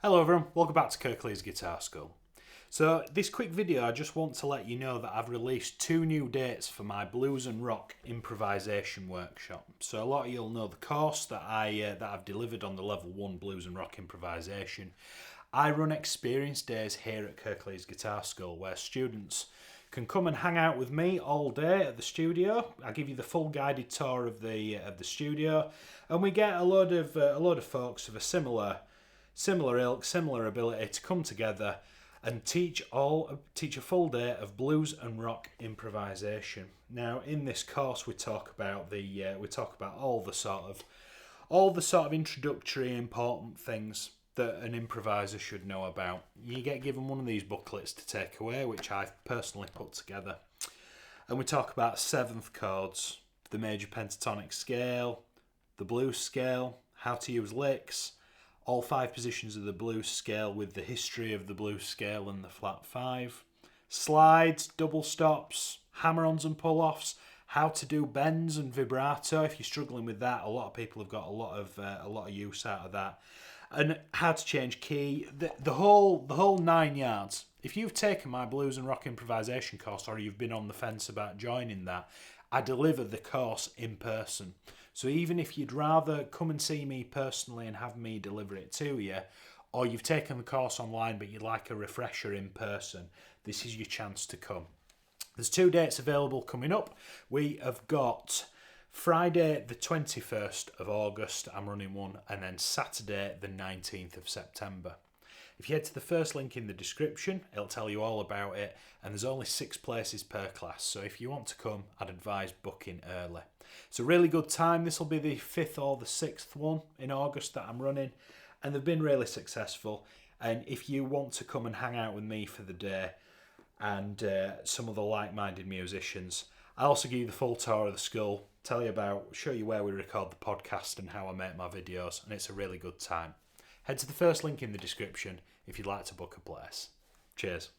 Hello everyone, welcome back to Kirklees Guitar School. So this quick video, I just want to let you know that I've released 2 new dates for my blues and rock improvisation workshop. So a lot of you'll know the course that I've delivered on the level 1 blues and rock improvisation. I run experience days here at Kirklees Guitar School where students can come and hang out with me all day at the studio. I give you the full guided tour of the studio, and we get a load of folks of a similar ilk, similar ability to come together and teach a full day of blues and rock improvisation. Now, in this course, we talk about all the sort of introductory important things that an improviser should know about. You get given one of these booklets to take away, which I've personally put together, and we talk about 7th chords, the major pentatonic scale, the blues scale, how to use licks, all 5 positions of the blues scale with the history of the blues scale and the flat 5, slides, double stops, hammer-ons and pull-offs, how to do bends and vibrato. If you're struggling with that, a lot of people have got a lot of use out of that, and how to change key, the whole 9 yards. If you've taken my blues and rock improvisation course, or you've been on the fence about joining that, I deliver the course in person. So even if you'd rather come and see me personally and have me deliver it to you, or you've taken the course online but you'd like a refresher in person, this is your chance to come. There's 2 dates available coming up. We have got Friday the 21st of August, I'm running one, and then Saturday the 19th of September. If you head to the first link in the description, it'll tell you all about it, and there's only 6 places per class, so if you want to come, I'd advise booking early. It's a really good time. This will be the 5th or the 6th one in August that I'm running, and they've been really successful. And if you want to come and hang out with me for the day and some other like-minded musicians, I also give you the full tour of the school, show you where we record the podcast and how I make my videos, and it's a really good time. Head to the first link in the description if you'd like to book a place. Cheers.